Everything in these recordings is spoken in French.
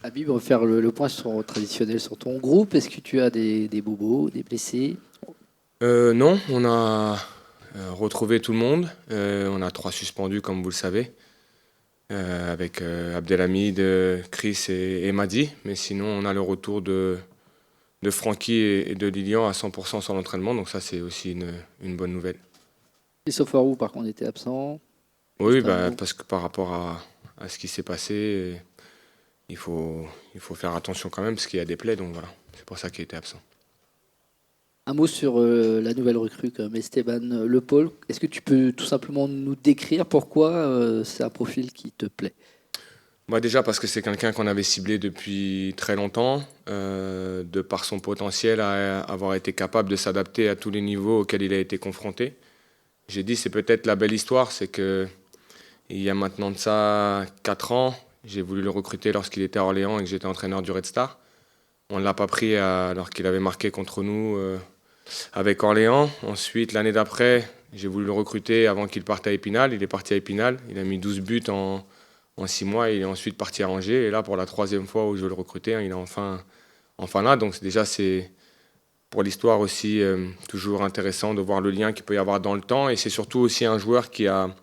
Habib, on va faire le point traditionnel sur ton groupe. Est-ce que tu as des bobos, des blessés? Non, on a retrouvé tout le monde. On a 3 suspendus, comme vous le savez, avec Abdelhamid, Chris et Madi. Mais sinon, on a le retour de Francky et de Lilian à 100% sur l'entraînement. Donc ça, c'est aussi une bonne nouvelle. Les Sofarou, par contre, était absent. Oui, Juste un bah, mot. parce que par rapport à ce qui s'est passé, il faut, il faut faire attention quand même, parce qu'il y a des plaies. Donc voilà, c'est pour ça qu'il était absent. Un mot sur la nouvelle recrue comme Esteban Le Paul. Est-ce que tu peux tout simplement nous décrire pourquoi c'est un profil qui te plaît? Moi déjà parce que c'est quelqu'un qu'on avait ciblé depuis très longtemps, de par son potentiel à avoir été capable de s'adapter à tous les niveaux auxquels il a été confronté. J'ai dit c'est peut-être la belle histoire, c'est que il y a maintenant de ça 4 ans, j'ai voulu le recruter lorsqu'il était à Orléans et que j'étais entraîneur du Red Star. On ne l'a pas pris alors qu'il avait marqué contre nous avec Orléans. Ensuite, l'année d'après, j'ai voulu le recruter avant qu'il parte à Épinal. Il est parti à Épinal, il a mis 12 buts en 6 mois. Il est ensuite parti à Angers. Et là, pour la troisième fois où je veux le recruter, il est enfin là. Donc déjà, c'est pour l'histoire aussi toujours intéressant de voir le lien qu'il peut y avoir dans le temps. Et c'est surtout aussi un joueur qui a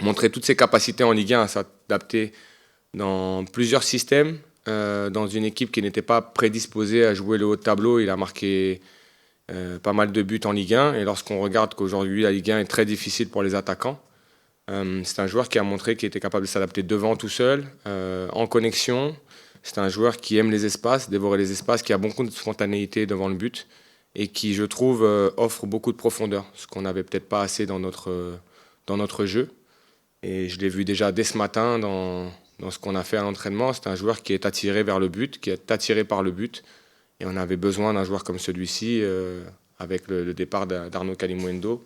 montré toutes ses capacités en Ligue 1 à s'adapter dans plusieurs systèmes. Dans une équipe qui n'était pas prédisposée à jouer le haut de tableau, il a marqué pas mal de buts en Ligue 1. Et lorsqu'on regarde qu'aujourd'hui la Ligue 1 est très difficile pour les attaquants, c'est un joueur qui a montré qu'il était capable de s'adapter devant tout seul, en connexion. C'est un joueur qui aime les espaces, dévorer les espaces, qui a beaucoup de spontanéité devant le but et qui, je trouve, offre beaucoup de profondeur, ce qu'on n'avait peut-être pas assez dans notre jeu. Et je l'ai vu déjà dès ce matin dans ce qu'on a fait à l'entraînement. C'est un joueur qui est attiré vers le but, qui est attiré par le but. Et on avait besoin d'un joueur comme celui-ci avec le départ d'Arnaud Kalimuendo.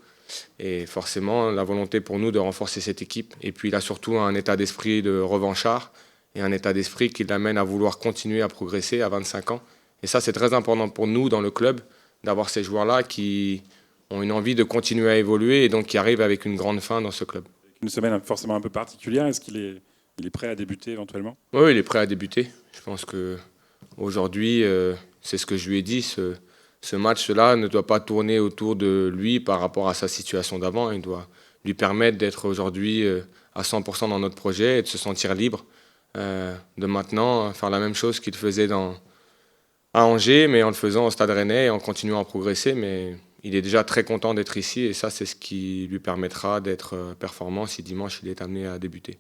Et forcément, la volonté pour nous de renforcer cette équipe. Et puis il a surtout un état d'esprit de revanchard et un état d'esprit qui l'amène à vouloir continuer à progresser à 25 ans. Et ça, c'est très important pour nous dans le club d'avoir ces joueurs-là qui ont une envie de continuer à évoluer et donc qui arrivent avec une grande fin dans ce club. Une semaine forcément un peu particulière. Est-ce qu'il est prêt à débuter éventuellement? Oui, il est prêt à débuter. Je pense que aujourd'hui, c'est ce que je lui ai dit. Ce match-là ne doit pas tourner autour de lui par rapport à sa situation d'avant. Il doit lui permettre d'être aujourd'hui à 100% dans notre projet et de se sentir libre de maintenant faire la même chose qu'il faisait à Angers, mais en le faisant au Stade Rennais et en continuant à progresser. Mais il est déjà très content d'être ici et ça, c'est ce qui lui permettra d'être performant si dimanche il est amené à débuter.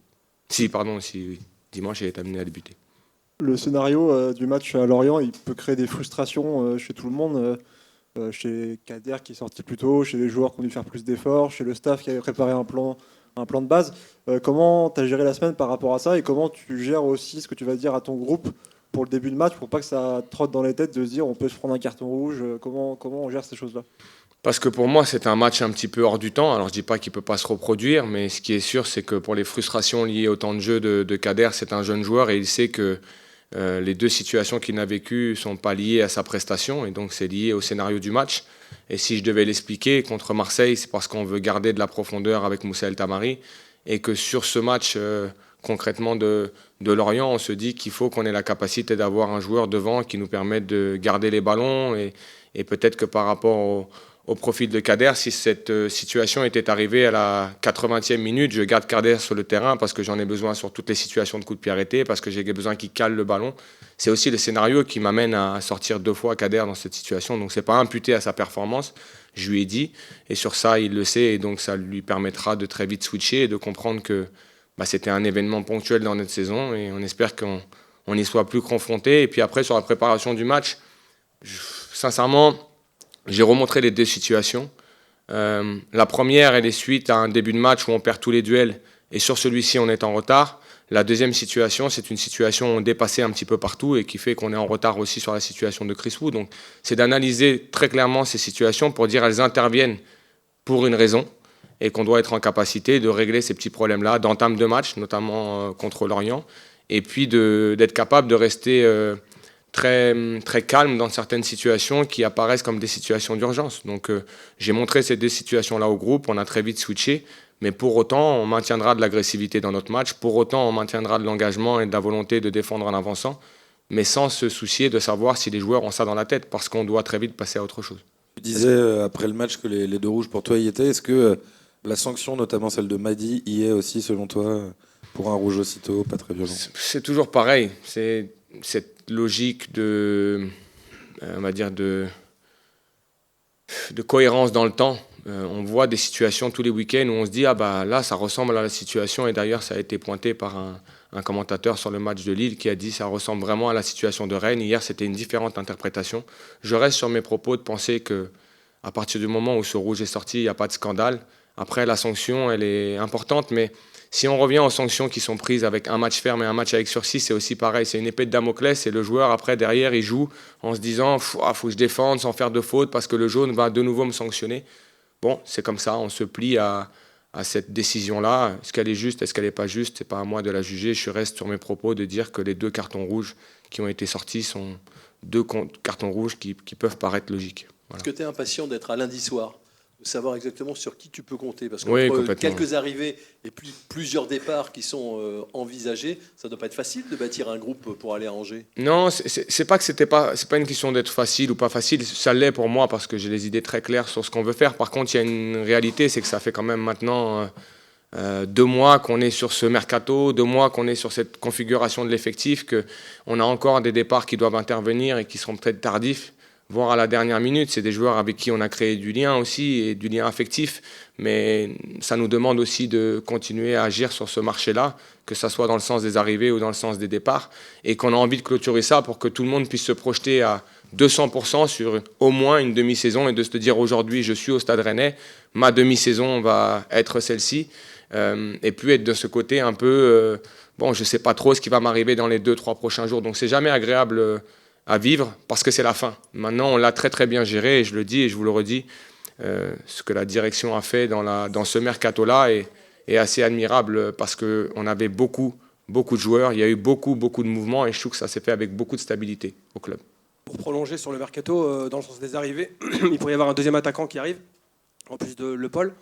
Si dimanche il est amené à débuter. Le scénario du match à Lorient, il peut créer des frustrations chez tout le monde, chez Kader qui est sorti plus tôt, chez les joueurs qui ont dû faire plus d'efforts, chez le staff qui avait préparé un plan de base. Comment tu as géré la semaine par rapport à ça et comment tu gères aussi ce que tu vas dire à ton groupe pour le début de match pour pas que ça trotte dans les têtes de se dire on peut se prendre un carton rouge, comment on gère ces choses-là? Parce que pour moi, c'est un match un petit peu hors du temps. Alors, je dis pas qu'il peut pas se reproduire, mais ce qui est sûr, c'est que pour les frustrations liées au temps de jeu de Kader, c'est un jeune joueur et il sait que les deux situations qu'il a vécues ne sont pas liées à sa prestation et donc c'est lié au scénario du match. Et si je devais l'expliquer, contre Marseille, c'est parce qu'on veut garder de la profondeur avec Moussa El Tamari et que sur ce match concrètement de Lorient, on se dit qu'il faut qu'on ait la capacité d'avoir un joueur devant qui nous permette de garder les ballons et peut-être que par rapport au profil de Kader, si cette situation était arrivée à la 80e minute, je garde Kader sur le terrain parce que j'en ai besoin sur toutes les situations de coup de pied arrêté, parce que j'ai besoin qu'il cale le ballon. C'est aussi le scénario qui m'amène à sortir 2 fois Kader dans cette situation. Donc c'est pas imputé à sa performance, je lui ai dit. Et sur ça, il le sait et donc ça lui permettra de très vite switcher et de comprendre que c'était un événement ponctuel dans notre saison et on espère qu'on n'y soit plus confronté. Et puis après, sur la préparation du match, sincèrement, j'ai remontré les deux situations. La première, elle est suite à un début de match où on perd tous les duels et sur celui-ci, on est en retard. La deuxième situation, c'est une situation où on dépassait un petit peu partout et qui fait qu'on est en retard aussi sur la situation de Chris Wood. Donc, c'est d'analyser très clairement ces situations pour dire qu'elles interviennent pour une raison et qu'on doit être en capacité de régler ces petits problèmes-là d'entame de match, notamment contre Lorient, et puis d'être capable de rester très, très calme dans certaines situations qui apparaissent comme des situations d'urgence. Donc j'ai montré ces deux situations-là au groupe, on a très vite switché, mais pour autant on maintiendra de l'agressivité dans notre match, pour autant on maintiendra de l'engagement et de la volonté de défendre en avançant. mais sans se soucier de savoir si les joueurs ont ça dans la tête, parce qu'on doit très vite passer à autre chose. Tu disais après le match que les deux rouges pour toi y étaient. Est-ce que la sanction, notamment celle de Mady, y est aussi selon toi pour un rouge aussitôt, pas très violent? C'est toujours pareil. C'est cette logique de, on va dire de cohérence dans le temps. On voit des situations tous les week-ends où on se dit ah bah là ça ressemble à la situation, et d'ailleurs ça a été pointé par un commentateur sur le match de Lille qui a dit ça ressemble vraiment à la situation de Rennes. Hier c'était une différente interprétation. Je reste sur mes propos de penser que à partir du moment où ce rouge est sorti, il n'y a pas de scandale. Après la sanction elle est importante, mais si on revient aux sanctions qui sont prises avec un match ferme et un match avec sursis, c'est aussi pareil. C'est une épée de Damoclès et le joueur, après, derrière, il joue en se disant faut que je défende sans faire de faute parce que le jaune va de nouveau me sanctionner. Bon, c'est comme ça, on se plie à cette décision-là. Est-ce qu'elle est juste, est-ce qu'elle n'est pas juste? Ce n'est pas à moi de la juger. Je reste sur mes propos de dire que les 2 cartons rouges qui ont été sortis sont 2 cartons rouges qui peuvent paraître logiques. Voilà. Est-ce que tu es impatient d'être à lundi soir, de savoir exactement sur qui tu peux compter? Parce que Oui, quelques arrivées et plusieurs départs qui sont envisagés, ça ne doit pas être facile de bâtir un groupe pour aller à Angers. Non, c'est pas que c'est pas une question d'être facile ou pas facile. Ça l'est pour moi parce que j'ai les idées très claires sur ce qu'on veut faire. Par contre, il y a une réalité, c'est que ça fait quand même maintenant 2 mois qu'on est sur ce mercato, 2 mois qu'on est sur cette configuration de l'effectif, qu'on a encore des départs qui doivent intervenir et qui seront peut-être tardifs, voire à la dernière minute. C'est des joueurs avec qui on a créé du lien aussi, et du lien affectif, mais ça nous demande aussi de continuer à agir sur ce marché-là, que ça soit dans le sens des arrivées ou dans le sens des départs, et qu'on a envie de clôturer ça pour que tout le monde puisse se projeter à 200% sur au moins une demi-saison, et de se dire aujourd'hui je suis au Stade Rennais, ma demi-saison va être celle-ci, et puis être de ce côté un peu, bon je ne sais pas trop ce qui va m'arriver dans les 2-3 prochains jours, donc c'est jamais agréable à vivre parce que c'est la fin. Maintenant, on l'a très très bien géré, et je le dis et je vous le redis, ce que la direction a fait dans ce mercato-là est assez admirable parce qu'on avait beaucoup de joueurs, il y a eu beaucoup de mouvements, et je trouve que ça s'est fait avec beaucoup de stabilité au club. Pour prolonger sur le mercato, dans le sens des arrivées, il pourrait y avoir un deuxième attaquant qui arrive, en plus de Le Paul.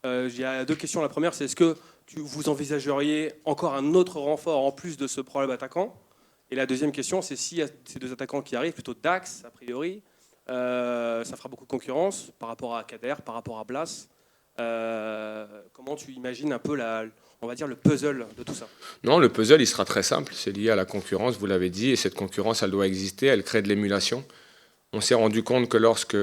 Il y a 2 questions. La première, c'est est-ce que vous envisageriez encore un autre renfort en plus de ce problème attaquant? Et la deuxième question, c'est s'il y a ces 2 attaquants qui arrivent, plutôt Dax, a priori, ça fera beaucoup de concurrence par rapport à Kader, par rapport à Blas. Comment tu imagines un peu on va dire le puzzle de tout ça? Non, le puzzle, il sera très simple. C'est lié à la concurrence, vous l'avez dit, et cette concurrence, elle doit exister, elle crée de l'émulation. On s'est rendu compte que lorsque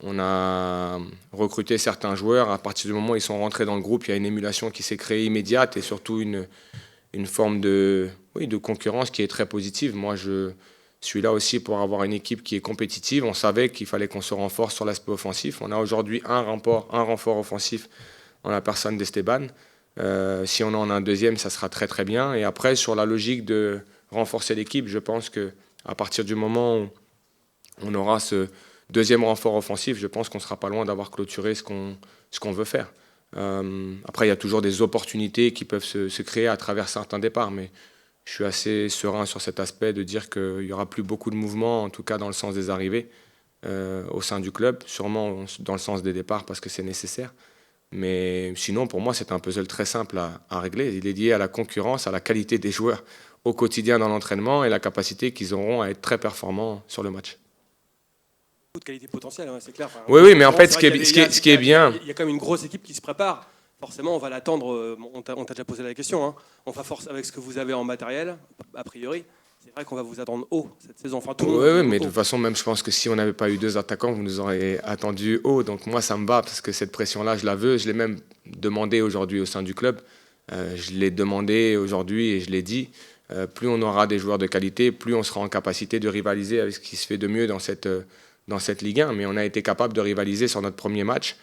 on a recruté certains joueurs, à partir du moment où ils sont rentrés dans le groupe, il y a une émulation qui s'est créée immédiate, et surtout une forme de concurrence qui est très positive. Moi, je suis là aussi pour avoir une équipe qui est compétitive. On savait qu'il fallait qu'on se renforce sur l'aspect offensif. On a aujourd'hui un renfort offensif en la personne d'Esteban. Si on en a un deuxième, ça sera très très bien. Et après, sur la logique de renforcer l'équipe, je pense qu'à partir du moment où on aura ce deuxième renfort offensif, je pense qu'on ne sera pas loin d'avoir clôturé ce qu'on veut faire. Après, il y a toujours des opportunités qui peuvent se créer à travers certains départs, mais je suis assez serein sur cet aspect de dire qu'il n'y aura plus beaucoup de mouvements, en tout cas dans le sens des arrivées au sein du club, sûrement dans le sens des départs parce que c'est nécessaire. Mais sinon, pour moi, c'est un puzzle très simple à régler. Il est lié à la concurrence, à la qualité des joueurs au quotidien dans l'entraînement et la capacité qu'ils auront à être très performants sur le match. De qualité potentielle, hein, c'est clair. Enfin, oui, mais en fait, ce qui est bien... Il y a quand même une grosse équipe qui se prépare. Forcément, on va l'attendre. On t'a déjà posé la question. Hein. On va force avec ce que vous avez en matériel, a priori. C'est vrai qu'on va vous attendre haut cette saison. Enfin, oui, mais de toute façon, même je pense que si on n'avait pas eu 2 attaquants, vous nous auriez attendu haut. Donc moi, ça me va parce que cette pression-là, je la veux. Je l'ai même demandé aujourd'hui au sein du club. Je l'ai demandé aujourd'hui et je l'ai dit. Plus on aura des joueurs de qualité, plus on sera en capacité de rivaliser avec ce qui se fait de mieux dans cette Ligue 1. Mais on a été capable de rivaliser sur notre premier match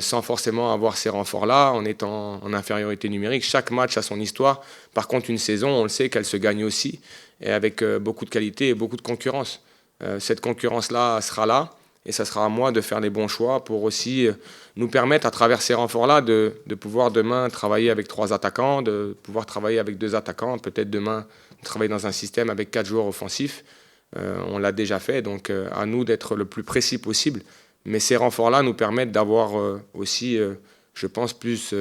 sans forcément avoir ces renforts-là, en étant en infériorité numérique. Chaque match a son histoire. Par contre, une saison, on le sait qu'elle se gagne aussi, et avec beaucoup de qualité et beaucoup de concurrence. Cette concurrence-là sera là, et ça sera à moi de faire les bons choix pour aussi nous permettre, à travers ces renforts-là, de pouvoir demain travailler avec 3 attaquants, de pouvoir travailler avec 2 attaquants, peut-être demain travailler dans un système avec 4 joueurs offensifs. On l'a déjà fait, donc à nous d'être le plus précis possible. Mais ces renforts-là nous permettent d'avoir aussi, je pense, plus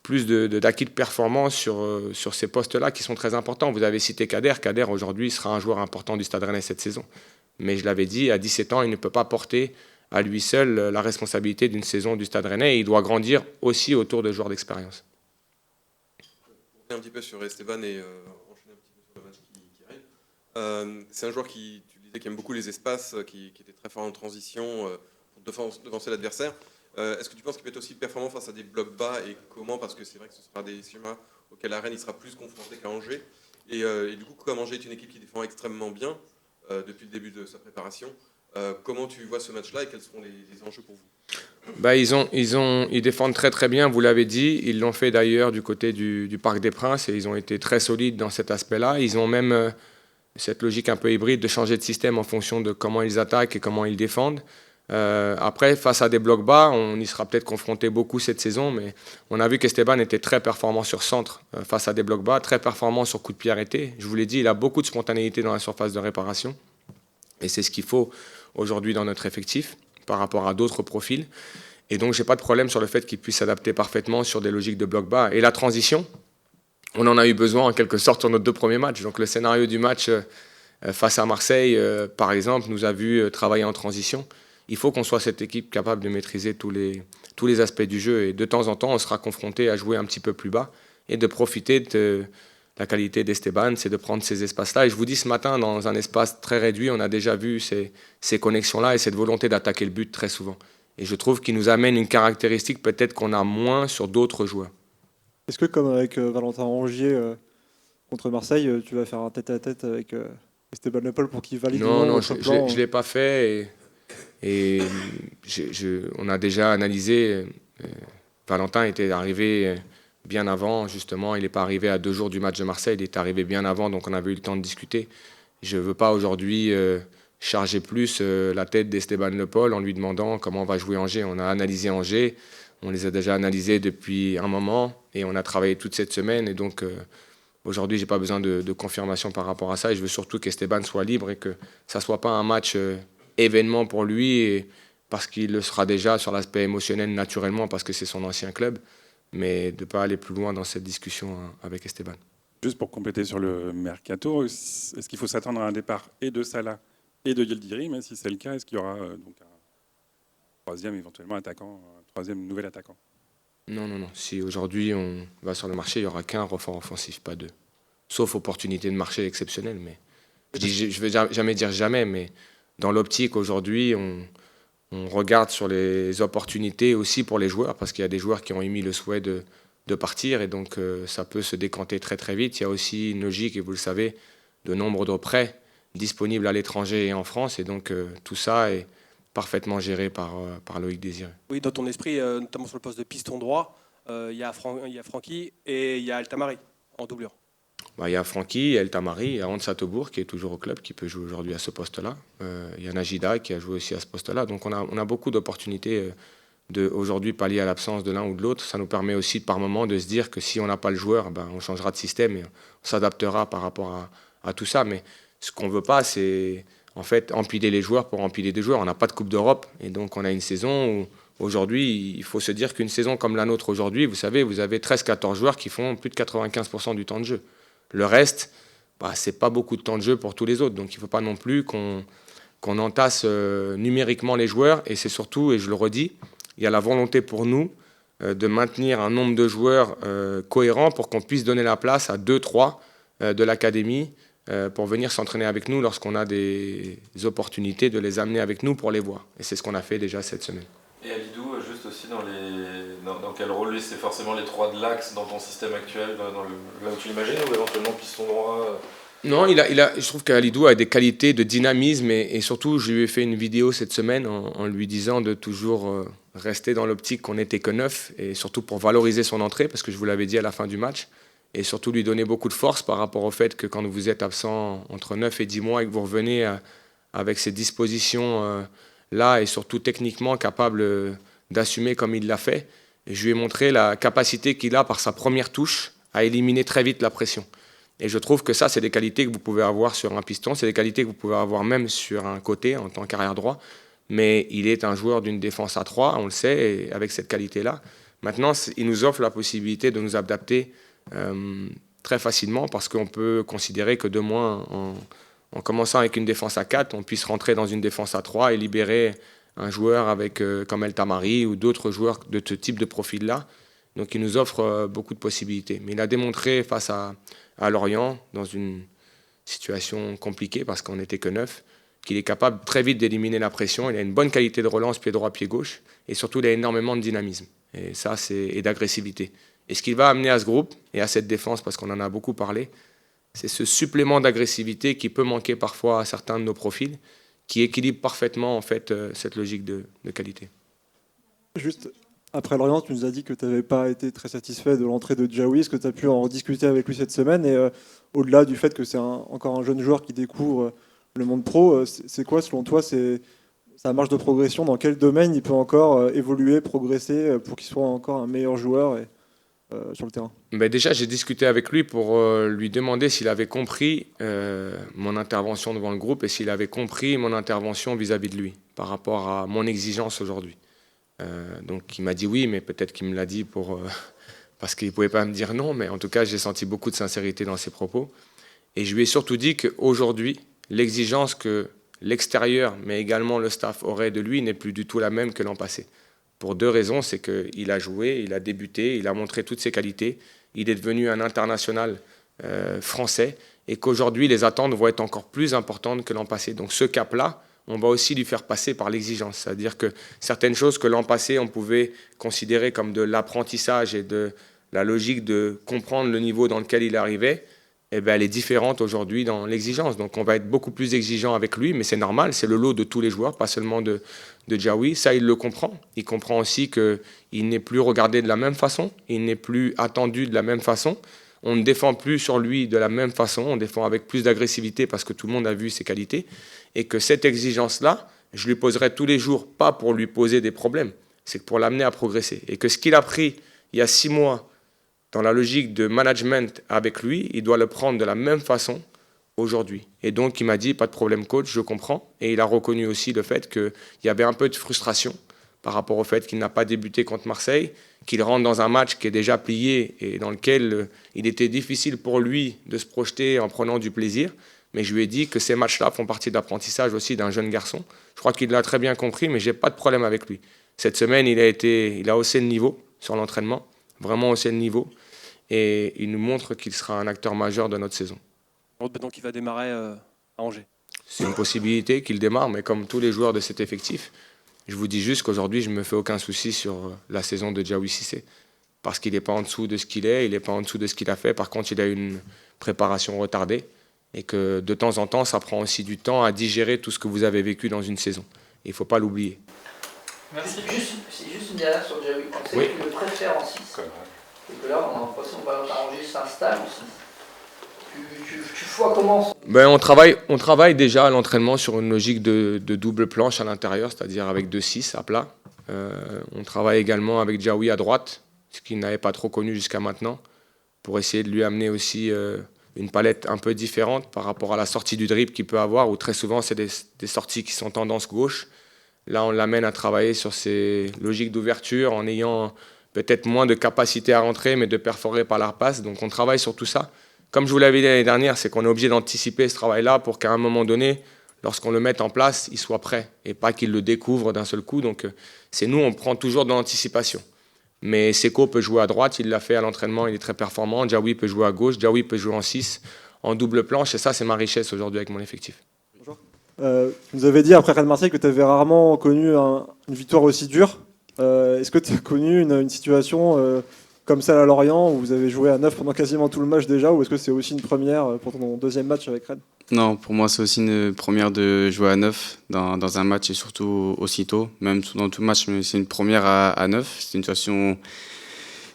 d'acquis de performance sur ces postes-là qui sont très importants. Vous avez cité Kader. Kader, aujourd'hui, sera un joueur important du Stade Rennais cette saison. Mais je l'avais dit, à 17 ans, il ne peut pas porter à lui seul la responsabilité d'une saison du Stade Rennais. Et il doit grandir aussi autour de joueurs d'expérience. Un petit peu sur Esteban et enchaîner un petit peu sur le match qui arrive. C'est un joueur qui aime beaucoup les espaces, qui était très fort en transition pour devancer l'adversaire. Est-ce que tu penses qu'il peut être aussi performant face à des blocs bas et comment? Parce que c'est vrai que ce sera des schémas auxquels la Rennes il sera plus confronté qu'à Angers. Et du coup, comme Angers est une équipe qui défend extrêmement bien depuis le début de sa préparation, comment tu vois ce match-là et quels seront les enjeux pour vous? Ils défendent très très bien, vous l'avez dit. Ils l'ont fait d'ailleurs du côté du Parc des Princes et ils ont été très solides dans cet aspect-là. Ils ont même cette logique un peu hybride de changer de système en fonction de comment ils attaquent et comment ils défendent. Après, face à des blocs bas, on y sera peut-être confronté beaucoup cette saison, mais on a vu qu'Esteban était très performant sur centre face à des blocs bas, très performant sur coup de pied arrêté. Je vous l'ai dit, il a beaucoup de spontanéité dans la surface de réparation et c'est ce qu'il faut aujourd'hui dans notre effectif par rapport à d'autres profils. Et donc, je n'ai pas de problème sur le fait qu'il puisse s'adapter parfaitement sur des logiques de bloc bas. Et la transition, on en a eu besoin en quelque sorte sur nos 2 premiers matchs. Donc, le scénario du match face à Marseille, par exemple, nous a vu travailler en transition. Il faut qu'on soit cette équipe capable de maîtriser tous les aspects du jeu. Et de temps en temps, on sera confronté à jouer un petit peu plus bas et de profiter de la qualité d'Esteban, c'est de prendre ces espaces-là. Et je vous dis, ce matin, dans un espace très réduit, on a déjà vu ces connexions-là et cette volonté d'attaquer le but très souvent. Et je trouve qu'il nous amène une caractéristique peut-être qu'on a moins sur d'autres joueurs. Est-ce que, comme avec Valentin Rongier contre Marseille, tu vas faire un tête-à-tête avec Esteban Le Paul pour qu'il valide Non, votre plan? je ne l'ai pas fait. Et on a déjà analysé. Valentin était arrivé bien avant, justement. Il n'est pas arrivé à 2 jours du match de Marseille. Il est arrivé bien avant, donc on avait eu le temps de discuter. Je ne veux pas aujourd'hui charger plus la tête d'Esteban Le Paul en lui demandant comment on va jouer Angers. On a analysé Angers. On les a déjà analysés depuis un moment et on a travaillé toute cette semaine. Et donc, aujourd'hui, je n'ai pas besoin de confirmation par rapport à ça. Et je veux surtout qu'Esteban soit libre et que ça ne soit pas un match événement pour lui, et parce qu'il le sera déjà sur l'aspect émotionnel naturellement, parce que c'est son ancien club, mais de ne pas aller plus loin dans cette discussion avec Esteban. Juste pour compléter sur le mercato, est-ce qu'il faut s'attendre à un départ et de Salah et de Yildirim? Mais si c'est le cas, est-ce qu'il y aura donc un troisième éventuellement attaquant, un troisième nouvel attaquant? Non. Si aujourd'hui on va sur le marché, il n'y aura qu'un renfort offensif, pas 2. Sauf opportunité de marché exceptionnelle. Mais je ne veux jamais dire jamais, mais dans l'optique aujourd'hui, on regarde sur les opportunités aussi pour les joueurs, parce qu'il y a des joueurs qui ont émis le souhait de partir, et donc ça peut se décanter très très vite. Il y a aussi une logique, et vous le savez, de nombre de prêts disponibles à l'étranger et en France, et donc tout ça est parfaitement géré par Loïc Désiré. Oui, dans ton esprit, notamment sur le poste de piston droit, il y a Francky et il y a Altamari en doublure. Il y a Francky, il y a El Tamari, il y a Hans Satobourg qui est toujours au club, qui peut jouer aujourd'hui à ce poste-là. Il y a Najida qui a joué aussi à ce poste-là. Donc on a beaucoup d'opportunités de aujourd'hui pallier à l'absence de l'un ou de l'autre. Ça nous permet aussi par moment de se dire que si on n'a pas le joueur, on changera de système et on s'adaptera par rapport à tout ça. Mais ce qu'on ne veut pas, c'est en fait empiler les joueurs pour empiler des joueurs. On n'a pas de Coupe d'Europe et donc on a une saison où aujourd'hui, il faut se dire qu'une saison comme la nôtre aujourd'hui, vous savez, vous avez 13-14 joueurs qui font plus de 95% du temps de jeu. Le reste, c'est pas beaucoup de temps de jeu pour tous les autres. Donc il ne faut pas non plus qu'on entasse numériquement les joueurs. Et c'est surtout, et je le redis, il y a la volonté pour nous de maintenir un nombre de joueurs cohérent pour qu'on puisse donner la place à 2-3 de l'académie pour venir s'entraîner avec nous lorsqu'on a des opportunités de les amener avec nous pour les voir. Et c'est ce qu'on a fait déjà cette semaine. Et Alidou, juste aussi dans quel rôle lui, c'est forcément les 3 de l'axe dans ton système actuel, là où tu l'imagines, ou éventuellement piston droit? Non, je trouve qu'Alidou a des qualités de dynamisme et surtout, je lui ai fait une vidéo cette semaine en lui disant de toujours rester dans l'optique qu'on n'était que 9 et surtout pour valoriser son entrée, parce que je vous l'avais dit à la fin du match, et surtout lui donner beaucoup de force par rapport au fait que quand vous êtes absent entre 9 et 10 mois et que vous revenez avec ces dispositions là et surtout techniquement capable d'assumer comme il l'a fait. Et je lui ai montré la capacité qu'il a par sa première touche à éliminer très vite la pression. Et je trouve que ça, c'est des qualités que vous pouvez avoir sur un piston, c'est des qualités que vous pouvez avoir même sur un côté en tant qu'arrière droit. Mais il est un joueur d'une défense à 3, on le sait, et avec cette qualité-là. Maintenant, il nous offre la possibilité de nous adapter très facilement parce qu'on peut considérer que demain, en commençant avec une défense à 4, on puisse rentrer dans une défense à 3 et libérer un joueur comme El Tamari ou d'autres joueurs de ce type de profil-là. Donc il nous offre beaucoup de possibilités. Mais il a démontré face à Lorient, dans une situation compliquée parce qu'on n'était que 9, qu'il est capable très vite d'éliminer la pression. Il a une bonne qualité de relance pied droit, pied gauche. Et surtout, il a énormément de dynamisme et d'agressivité. Et ce qu'il va amener à ce groupe et à cette défense, parce qu'on en a beaucoup parlé, c'est ce supplément d'agressivité qui peut manquer parfois à certains de nos profils, qui équilibre parfaitement en fait, cette logique de qualité. Juste, après Lorient, tu nous as dit que tu n'avais pas été très satisfait de l'entrée de Diawy. Est-ce que tu as pu en rediscuter avec lui cette semaine? Et au-delà du fait que c'est encore un jeune joueur qui découvre le monde pro, c'est quoi selon toi sa marge de progression? Dans quel domaine il peut encore évoluer, progresser pour qu'il soit encore un meilleur joueur sur le terrain? Déjà, j'ai discuté avec lui pour lui demander s'il avait compris mon intervention devant le groupe et s'il avait compris mon intervention vis-à-vis de lui par rapport à mon exigence aujourd'hui. Donc il m'a dit oui, mais peut-être qu'il me l'a dit parce qu'il ne pouvait pas me dire non, mais en tout cas j'ai senti beaucoup de sincérité dans ses propos. Et je lui ai surtout dit qu'aujourd'hui, l'exigence que l'extérieur, mais également le staff aurait de lui n'est plus du tout la même que l'an passé. Pour 2 raisons, c'est qu'il a joué, il a débuté, il a montré toutes ses qualités, il est devenu un international français et qu'aujourd'hui les attentes vont être encore plus importantes que l'an passé. Donc ce cap-là, on va aussi lui faire passer par l'exigence. C'est-à-dire que certaines choses que l'an passé, on pouvait considérer comme de l'apprentissage et de la logique de comprendre le niveau dans lequel il arrivait, elle est différente aujourd'hui dans l'exigence. Donc on va être beaucoup plus exigeant avec lui, mais c'est normal, c'est le lot de tous les joueurs, pas seulement de Diawy. Ça, il le comprend. Il comprend aussi qu'il n'est plus regardé de la même façon, il n'est plus attendu de la même façon. On ne défend plus sur lui de la même façon, on défend avec plus d'agressivité parce que tout le monde a vu ses qualités. Et que cette exigence-là, je lui poserai tous les jours, pas pour lui poser des problèmes, c'est pour l'amener à progresser. Et que ce qu'il a pris il y a 6 mois dans la logique de management avec lui, il doit le prendre de la même façon aujourd'hui. Et donc il m'a dit, pas de problème coach, je comprends. Et il a reconnu aussi le fait qu'il y avait un peu de frustration par rapport au fait qu'il n'a pas débuté contre Marseille, qu'il rentre dans un match qui est déjà plié et dans lequel il était difficile pour lui de se projeter en prenant du plaisir. Mais je lui ai dit que ces matchs-là font partie de l'apprentissage aussi d'un jeune garçon. Je crois qu'il l'a très bien compris, mais je n'ai pas de problème avec lui. Cette semaine, il a haussé le niveau sur l'entraînement, vraiment haussé le niveau. Et il nous montre qu'il sera un acteur majeur de notre saison. Donc il va démarrer à Angers. C'est une possibilité qu'il démarre, mais comme tous les joueurs de cet effectif, je vous dis juste qu'aujourd'hui, je ne me fais aucun souci sur la saison de Diawy Cissé. Parce qu'il n'est pas en dessous de ce qu'il est, il n'est pas en dessous de ce qu'il a fait. Par contre, il a une préparation retardée. Et que de temps en temps, ça prend aussi du temps à digérer tout ce que vous avez vécu dans une saison. Il ne faut pas l'oublier. Merci. C'est juste une dernière sur Diawy. On sait Oui. que tu le préfères en 6. Et que là, on a l'impression que Angers s'installe aussi. Tu vois comment On travaille déjà à l'entraînement sur une logique de double planche à l'intérieur, c'est-à-dire avec 2-6 à plat. On travaille également avec Diawy à droite, ce qu'il n'avait pas trop connu jusqu'à maintenant, pour essayer de lui amener aussi une palette un peu différente par rapport à la sortie du dribble qu'il peut avoir, où très souvent c'est des sorties qui sont tendance gauche. Là, on l'amène à travailler sur ces logiques d'ouverture en ayant peut-être moins de capacité à rentrer, mais de perforer par la passe. Donc on travaille sur tout ça. Comme je vous l'avais dit l'année dernière, c'est qu'on est obligé d'anticiper ce travail-là pour qu'à un moment donné, lorsqu'on le mette en place, il soit prêt et pas qu'il le découvre d'un seul coup. Donc c'est nous, on prend toujours de l'anticipation. Mais Seko peut jouer à droite, il l'a fait à l'entraînement, il est très performant. Diawy peut jouer à gauche, Diawy peut jouer en 6, en double planche. Et ça, c'est ma richesse aujourd'hui avec mon effectif. Bonjour. Tu nous avais dit après Rennes Marseille que tu avais rarement connu une victoire aussi dure. Est-ce que tu as connu une situation comme celle à Lorient où vous avez joué à 9 pendant quasiment tout le match déjà, ou est-ce que c'est aussi une première pour ton deuxième match avec Rennes? Non, pour moi c'est aussi une première de jouer à 9 dans un match et surtout aussitôt, même dans tout match, mais c'est une première à 9. C'est une situation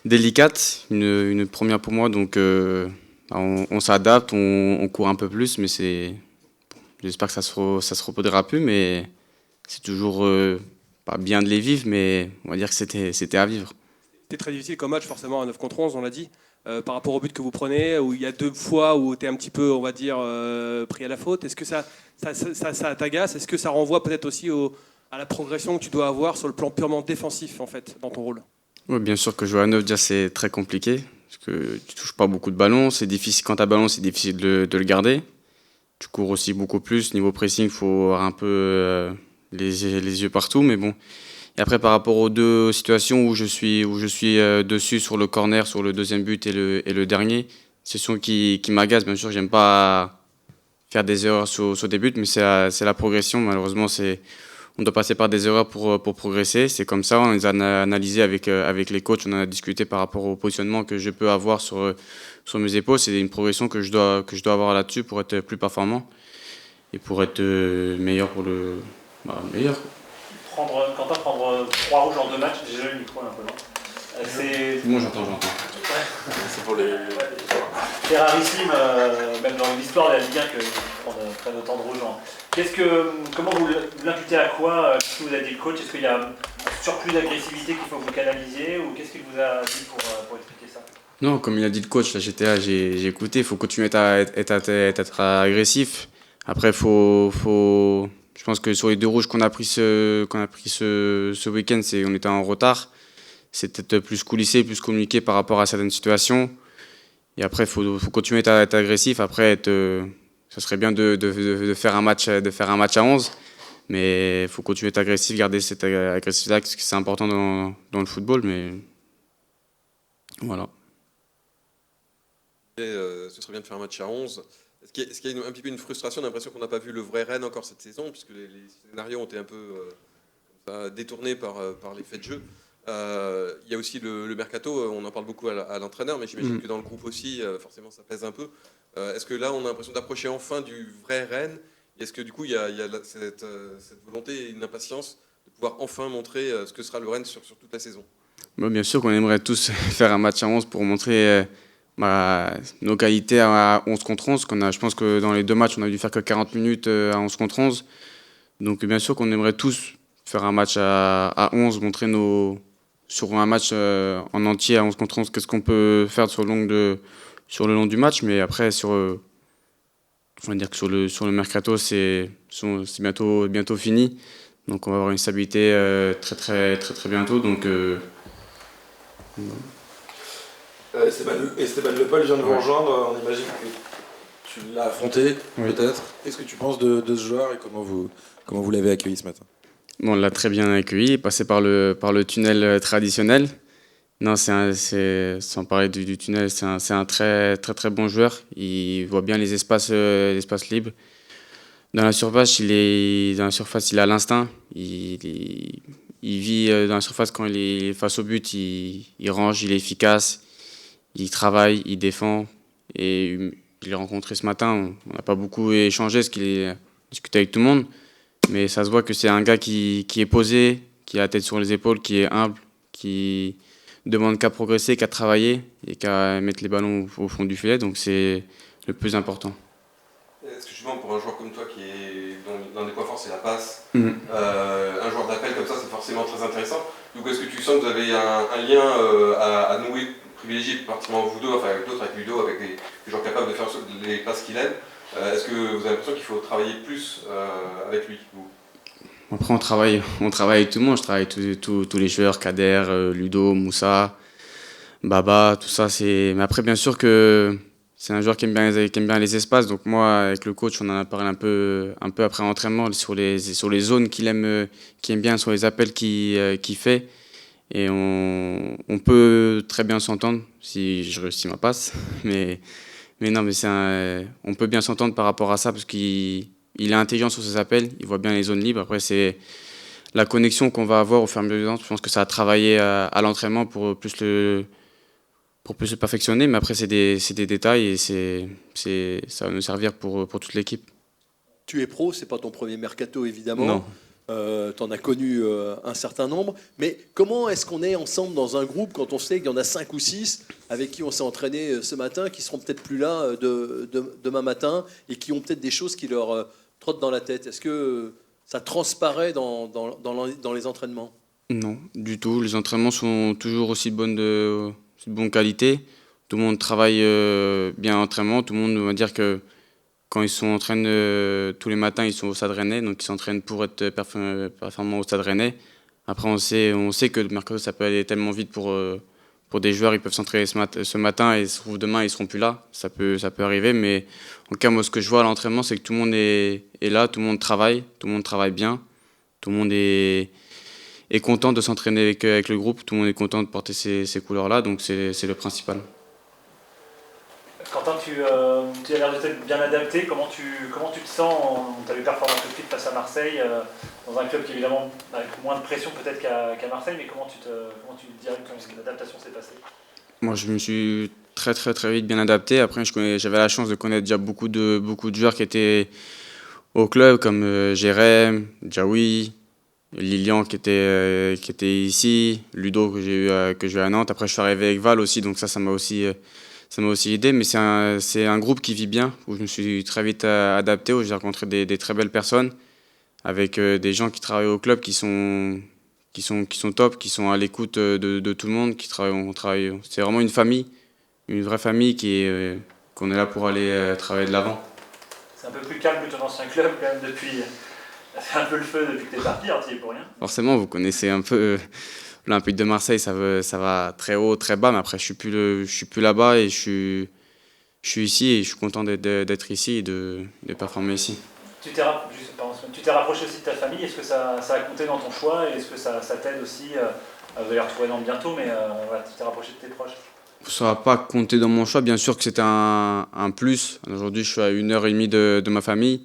délicate, une première pour moi, donc on s'adapte, on court un peu plus, mais j'espère que ça se reproduira plus, mais c'est toujours pas bien de les vivre, mais on va dire que c'était à vivre. C'était très difficile comme match, forcément, à 9 contre 11, on l'a dit, par rapport au but que vous prenez, où il y a 2 fois où tu es un petit peu, on va dire, pris à la faute. Est-ce que ça t'agace? Est-ce que ça renvoie peut-être aussi à la progression que tu dois avoir sur le plan purement défensif, en fait, dans ton rôle? Ouais, bien sûr que jouer à 9, déjà, c'est très compliqué. Parce que tu touches pas beaucoup de ballons. C'est difficile, quand tu as ballon, c'est difficile de le garder. Tu cours aussi beaucoup plus. Niveau pressing, il faut avoir un peu les yeux partout. Mais bon. Et après, par rapport aux deux situations où je suis dessus sur le corner, sur le deuxième but et le dernier, situation qui m'agace. Bien sûr, j'aime pas faire des erreurs sur des buts, mais c'est la progression. Malheureusement, on doit passer par des erreurs pour progresser. C'est comme ça. On les a analysées avec les coachs. On en a discuté par rapport au positionnement que je peux avoir sur mes épaules. C'est une progression que je dois avoir là-dessus pour être plus performant et pour être meilleur meilleur. Quentin, prendre 3 rouges en 2 matchs, déjà le micro est un peu lent. C'est Moi, j'entends. C'est pour les. c'est rarissime, même dans l'histoire de la Ligue 1, que prenne autant de rouges. Comment vous l'imputez à quoi? Qu'est-ce que vous a dit le coach? Est-ce qu'il y a un surplus d'agressivité qu'il faut que vous canalisiez, ou qu'est-ce qu'il vous a dit pour expliquer ça? Non, comme il a dit le coach, là, j'étais là, j'ai écouté. Il faut continuer à être agressif. Après, je pense que sur les 2 rouges qu'on a pris ce week-end, on était en retard. C'est peut-être plus coulissé, plus communiqué par rapport à certaines situations. Et après, il faut continuer à être agressif. Après, ça serait bien de faire un match à 11. Mais il faut continuer à être agressif, garder cette agressivité-là, parce que c'est important dans le football. Mais voilà. Ce serait bien de faire un match à 11. Est-ce qu'il y a un petit peu une frustration, l'impression qu'on n'a pas vu le vrai Rennes encore cette saison, puisque les scénarios ont été un peu détournés par l'effet de jeu. Il y a aussi le mercato, on en parle beaucoup à l'entraîneur, mais j'imagine que dans le groupe aussi, forcément, ça pèse un peu. Est-ce que là, on a l'impression d'approcher enfin du vrai Rennes? Et est-ce que du coup, il y a cette volonté et une impatience de pouvoir enfin montrer ce que sera le Rennes sur toute la saison? Bon, bien sûr qu'on aimerait tous faire un match à 11 pour montrer nos qualités à 11 contre 11. Je pense que dans les 2 matchs, on a dû faire que 40 minutes à 11 contre 11. Donc bien sûr qu'on aimerait tous faire un match à 11, montrer sur un match en entier à 11 contre 11, qu'est-ce qu'on peut faire sur le long du match. Mais après, on va dire que sur le mercato, c'est bientôt fini. Donc on va avoir une stabilité très, très, très, très bientôt. Donc, Esteban Le Paul vient de vous rejoindre. On imagine que tu l'as affronté, peut-être. Qu'est-ce que tu penses de ce joueur et comment vous l'avez accueilli ce matin? Bon, on l'a très bien accueilli, il est passé par le tunnel traditionnel. Non, sans parler du tunnel, c'est un très, très, très bon joueur. Il voit bien les espaces libres. Dans la surface, il a l'instinct. Il vit dans la surface quand il est face au but. Il range, il est efficace. Il travaille, il défend. Et je l'ai rencontré ce matin. On n'a pas beaucoup échangé parce qu'il a discuté avec tout le monde. Mais ça se voit que c'est un gars qui est posé, qui a la tête sur les épaules, qui est humble, qui demande qu'à progresser, qu'à travailler et qu'à mettre les ballons au fond du filet. Donc c'est le plus important. Est-ce que justement pour un joueur comme toi qui est dans des points forts, c'est la passe, un joueur d'appel comme ça, c'est forcément très intéressant. Donc est-ce que tu sens que vous avez un lien à nouer, privilégié, particulièrement vous deux, enfin avec d'autres, avec Ludo, avec des joueurs capables de faire les passes qu'il aime? Est-ce que vous avez l'impression qu'il faut travailler plus avec lui, vous? Après, on travaille avec tout le monde. Je travaille avec tous les joueurs, Kader, Ludo, Moussa, Baba, tout ça. Mais après, bien sûr que c'est un joueur qui aime bien les espaces. Donc moi, avec le coach, on en a parlé un peu après l'entraînement sur les zones qu'il aime bien, sur les appels qu'il fait. Et on peut très bien s'entendre si je réussis ma passe. Mais non, on peut bien s'entendre par rapport à ça parce qu'il est intelligent sur ses appels, il voit bien les zones libres. Après, c'est la connexion qu'on va avoir au fur et à mesure. Je pense que ça a travaillé à l'entraînement pour plus le perfectionner. Mais après, c'est des détails et ça va nous servir pour toute l'équipe. Tu es pro, c'est pas ton premier mercato évidemment. Non. Tu en as connu un certain nombre. Mais comment est-ce qu'on est ensemble dans un groupe quand on sait qu'il y en a 5 ou 6 avec qui on s'est entraîné ce matin, qui seront peut-être plus là demain matin et qui ont peut-être des choses qui leur trottent dans la tête? Est-ce que ça transparaît dans les entraînements? Non, du tout. Les entraînements sont toujours aussi de bonne qualité. Tout le monde travaille bien à l'entraînement. Tout le monde va dire que quand ils s'entraînent tous les matins, ils sont au Stade Rennais, donc ils s'entraînent pour être performants au Stade Rennais. Après, on sait que le mercato, ça peut aller tellement vite pour des joueurs. Ils peuvent s'entraîner ce matin et se trouvent demain, ils seront plus là. Ça peut arriver, mais en tout cas, moi, ce que je vois à l'entraînement, c'est que tout le monde est là, tout le monde travaille bien, tout le monde est content de s'entraîner avec le groupe, tout le monde est content de porter ces couleurs-là, donc c'est le principal. Quentin, tu as l'air de t'être bien adapté. Comment tu te sens? Tu as eu performance tout de suite face à Marseille, dans un club qui évidemment avec moins de pression peut-être qu'à Marseille, mais comment tu dirais que l'adaptation s'est passée? Moi, je me suis très vite bien adapté. Après, j'avais la chance de connaître déjà beaucoup de joueurs qui étaient au club, comme Jérém, Djaoui, Lilian qui était ici, Ludo que j'ai eu à Nantes. Après, je suis arrivé avec Val aussi, donc ça m'a aussi aidé. Mais c'est un groupe qui vit bien, où je me suis très vite adapté, où j'ai rencontré des très belles personnes, avec des gens qui travaillent au club qui sont top, qui sont à l'écoute de tout le monde, on travaille. C'est vraiment une famille, une vraie famille qu'on est là pour aller travailler de l'avant. C'est un peu plus calme que ton ancien club quand même depuis. C'est un peu le feu depuis que t'es parti, hein, t'y es pour rien. Forcément, vous connaissez un peu l'Olympique de Marseille, ça va très haut, très bas, mais après je suis plus là-bas et je suis ici et je suis content d'être ici et de performer ici. Tu t'es rapproché aussi de ta famille, est-ce que ça a compté dans ton choix et est-ce que ça t'aide aussi vous allez retrouver Nantes bientôt, mais voilà, tu t'es rapproché de tes proches? Ça va pas compter dans mon choix, bien sûr que c'était un plus. Aujourd'hui, je suis à 1h30 de ma famille.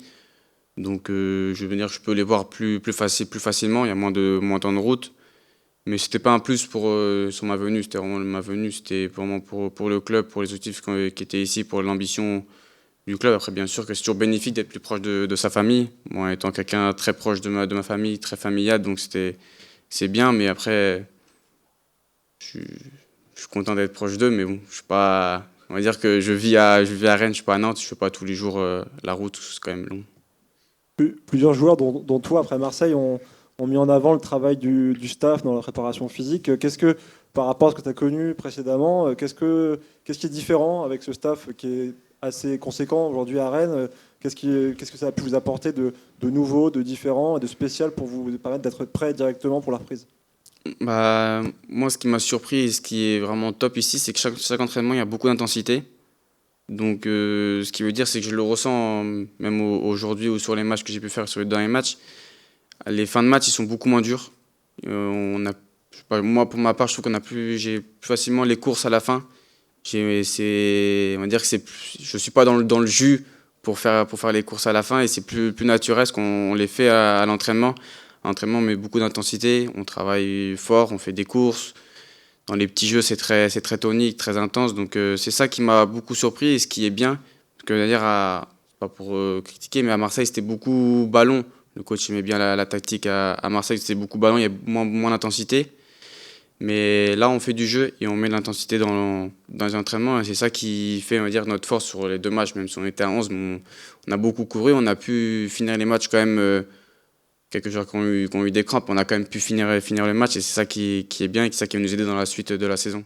Donc je veux dire, je peux les voir plus facilement, il y a moins de temps de route. Mais c'était pas un plus sur ma venue, c'était vraiment ma venue, c'était vraiment pour le club, pour les objectifs qui étaient ici, pour l'ambition du club. Après, bien sûr que c'est toujours bénéfique d'être plus proche de sa famille. Moi, étant quelqu'un très proche de ma famille, très familial, donc c'est bien. Mais après, je suis content d'être proche d'eux, mais bon, je suis pas. On va dire que je vis à Rennes, je suis pas à Nantes, je fais pas tous les jours la route, c'est quand même long. Plusieurs joueurs, dont toi, après Marseille, ont mis en avant le travail du staff dans la préparation physique. Qu'est-ce que, par rapport à ce que tu as connu précédemment, qu'est-ce qui est différent avec ce staff qui est assez conséquent aujourd'hui à Rennes? Qu'est-ce que ça a pu vous apporter de nouveau, de différent et de spécial pour vous permettre d'être prêt directement pour la reprise? Moi, ce qui m'a surpris et ce qui est vraiment top ici, c'est que chaque entraînement, il y a beaucoup d'intensité. Donc, ce qui veut dire, c'est que je le ressens même aujourd'hui ou sur les matchs que j'ai pu faire sur les derniers matchs. Les fins de match, ils sont beaucoup moins durs. Moi, pour ma part, je trouve j'ai plus facilement les courses à la fin. On va dire que je suis pas dans le jus pour faire les courses à la fin et c'est plus naturel parce qu'on les fait à l'entraînement. À l'entraînement, on met beaucoup d'intensité, on travaille fort, on fait des courses. Dans les petits jeux, c'est très tonique, très intense. Donc c'est ça qui m'a beaucoup surpris et ce qui est bien. Parce que d'ailleurs, pas pour critiquer, mais à Marseille, c'était beaucoup ballon. Le coach aimait bien la tactique à Marseille, c'était beaucoup ballon, il y a moins d'intensité. Mais là, on fait du jeu et on met de l'intensité dans les entraînements. Et c'est ça qui fait, on va dire, notre force sur les deux matchs. Même si on était à 11, on a beaucoup couru, on a pu finir les matchs quand même. Quelques joueurs qui ont eu des crampes, on a quand même pu finir le match et c'est ça qui est bien et c'est ça qui va nous aider dans la suite de la saison.